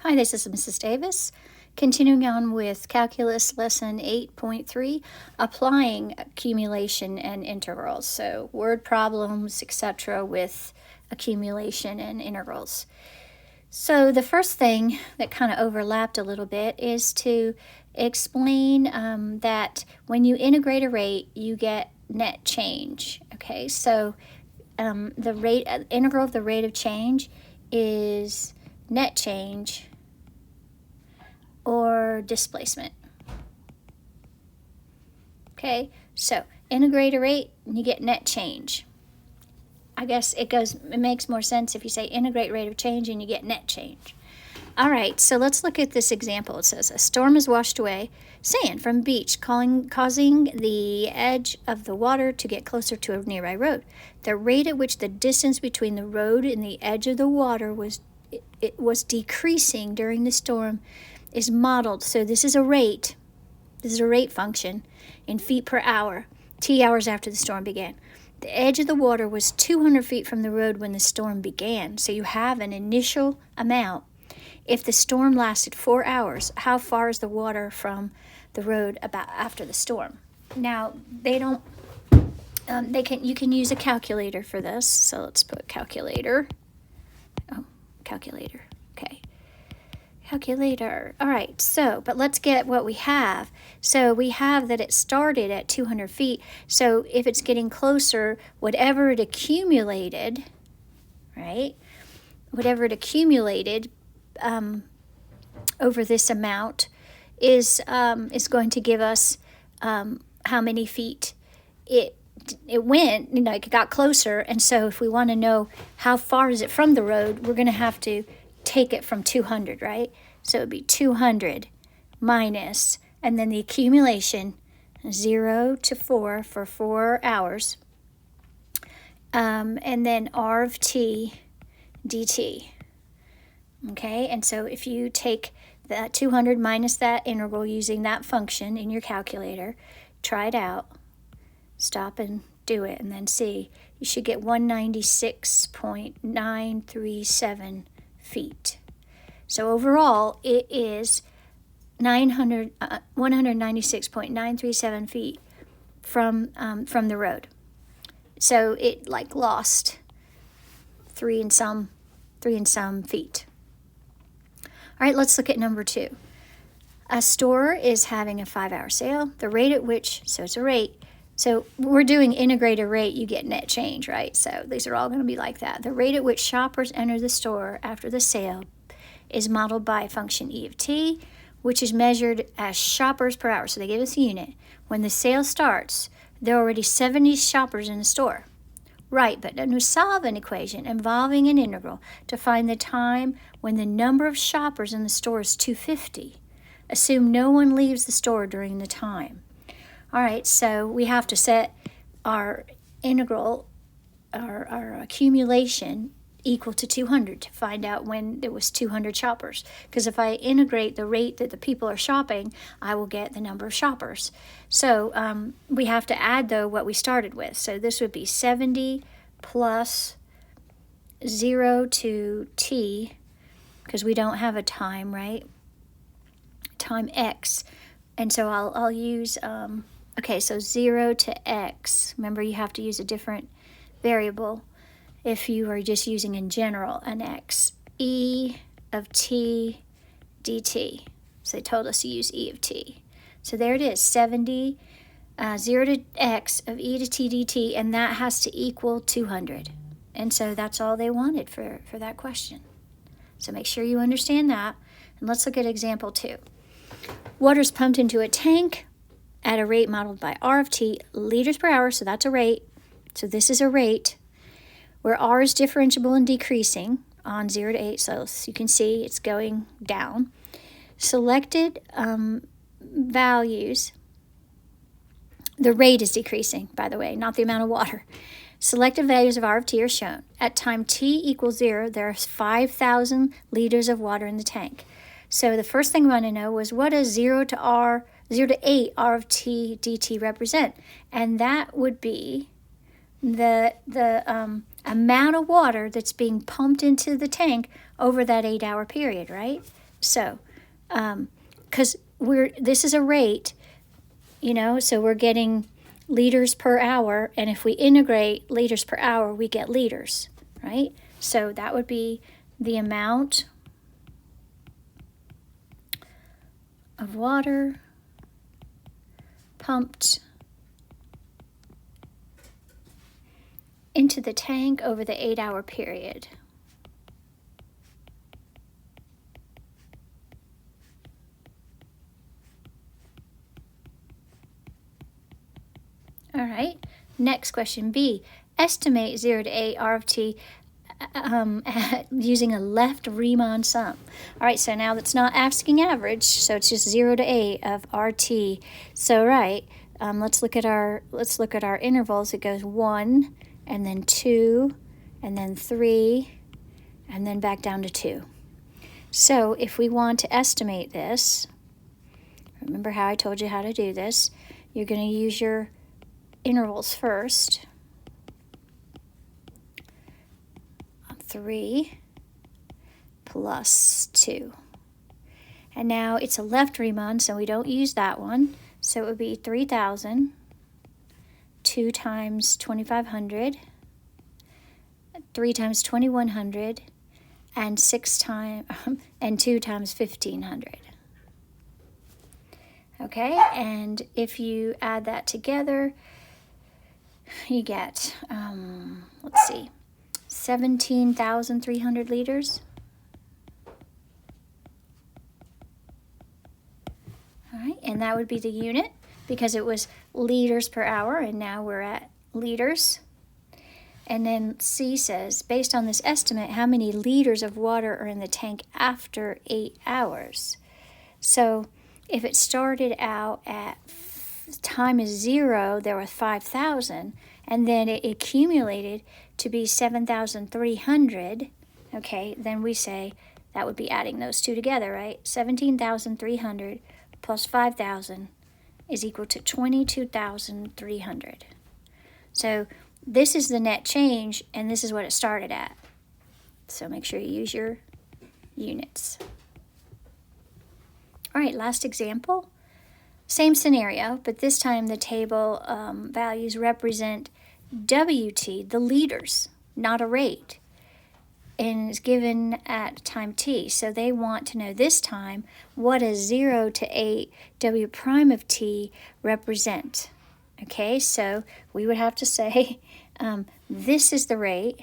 Hi, this is Mrs. Davis. Continuing on with Calculus Lesson 8.3, applying accumulation and integrals. So word problems, etc. with accumulation and integrals. So the first thing that kind of overlapped a little bit is to explain that when you integrate a rate, you get net change. Okay, so the rate integral of the rate of change is net change or displacement. Okay, so integrate a rate and you get net change. I guess it makes more sense if you say integrate rate of change and you get net change. All right, so let's look at this example. It says a storm has washed away sand from a beach, causing the edge of the water to get closer to a nearby road. The rate at which the distance between the road and the edge of the water was decreasing during the storm is modeled. So this is a rate. This is a rate function in feet per hour, T hours after the storm began. The edge of the water was 200 feet from the road when the storm began. So you have an initial amount. If the storm lasted 4 hours, how far is the water from the road about after the storm? Now, they don't, you can use a calculator for this. So let's put calculator. Oh, calculator. Okay. Calculator. All right, so, but let's get what we have. So we have that it started at 200 feet. So if it's getting closer, whatever it accumulated, right? Whatever it accumulated over this amount is going to give us how many feet it went, it got closer. And so if we want to know how far is it from the road, we're going to have to take it from 200, right? So it would be 200 minus, and then the accumulation, 0 to 4 for 4 hours, and then R of t dt. Okay, and so if you take that 200 minus that integral using that function in your calculator, try it out, stop and do it, and then see. You should get 196.937 feet. So overall, it is 196.937 feet from the road. So it lost three and some feet. All right, let's look at number 2. A store is having a 5-hour sale. The rate at which, so it's a rate. So we're doing integrated rate, you get net change, right? So these are all going to be like that. The rate at which shoppers enter the store after the sale is modeled by function E of t, which is measured as shoppers per hour. So they give us a unit. When the sale starts, there are already 70 shoppers in the store. Right, but then we solve an equation involving an integral to find the time when the number of shoppers in the store is 250. Assume no one leaves the store during the time. All right, so we have to set our integral, our accumulation equal to 200 to find out when there was 200 shoppers. Because if I integrate the rate that the people are shopping, I will get the number of shoppers. So we have to add, though, what we started with. So this would be 70 plus 0 to t, because we don't have a time, right? Time x. And so I'll use, okay, so 0 to x. Remember, you have to use a different variable if you are just using in general an x. E of t dt. So they told us to use E of t. So there it is, 70, 0 to x of e to t dt, and that has to equal 200. And so that's all they wanted for that question. So make sure you understand that. And let's look at example 2. Water is pumped into a tank at a rate modeled by R of t, liters per hour, so that's a rate. So this is a rate where R is differentiable and decreasing on 0 to 8, so you can see it's going down. Selected values, the rate is decreasing, by the way, not the amount of water. Selected values of R of t are shown. At time t equals 0, there are 5,000 liters of water in the tank. So the first thing I want to know was, what does 0 to 8 R of t dt represent? And that would be the amount of water that's being pumped into the tank over that 8-hour period, right? So, because this is a rate, so we're getting liters per hour, and if we integrate liters per hour, we get liters, right? So that would be the amount of water pumped into the tank over the 8-hour period. All right, next question, B. Estimate 0 to 8 R of T using a left Riemann sum. All right, so now that's not asking average, so it's just 0 to 8 of RT. So let's look at our intervals. It goes 1, and then 2, and then 3, and then back down to 2. So if we want to estimate this, remember how I told you how to do this. You're going to use your intervals first. 3 plus 2. And now it's a left Riemann, so we don't use that one. So it would be 3,000, 2 times 2,500, 3 times 2,100, and 2 times 1,500. Okay, and if you add that together, you get, let's see, 17,300 liters. All right, and that would be the unit because it was liters per hour, and now we're at liters. And then C says, based on this estimate, how many liters of water are in the tank after 8 hours? So if it started out at time is 0, there were 5,000, and then it accumulated to be 7,300, okay, then we say that would be adding those two together, right? 17,300 plus 5,000 is equal to 22,300. So this is the net change, and this is what it started at. So make sure you use your units. All right, last example. Same scenario, but this time the table values represent WT, the liters, not a rate, and it's given at time t. So they want to know this time what does 0 to 8 W prime of t represent. Okay, so we would have to say this is the rate,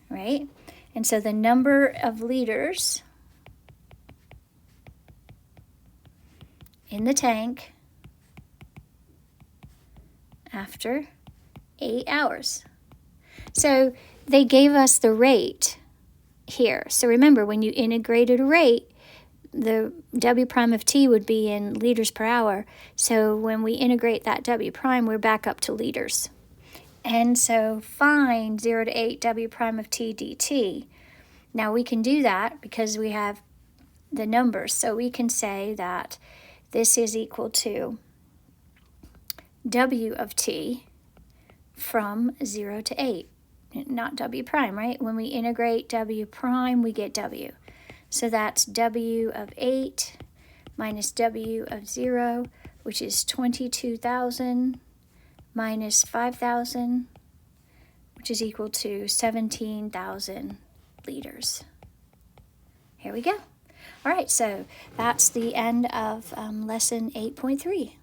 right? And so the number of liters in the tank after 8 hours. So they gave us the rate here. So remember, when you integrated a rate, the W prime of t would be in liters per hour. So when we integrate that W prime, we're back up to liters. And so find 0 to 8 W prime of t dt. Now we can do that because we have the numbers. So we can say that this is equal to W of t from 0 to 8. Not W prime, right? When we integrate W prime, we get W. So that's W of 8 minus W of 0, which is 22,000 minus 5,000, which is equal to 17,000 liters. Here we go. All right, so that's the end of lesson 8.3.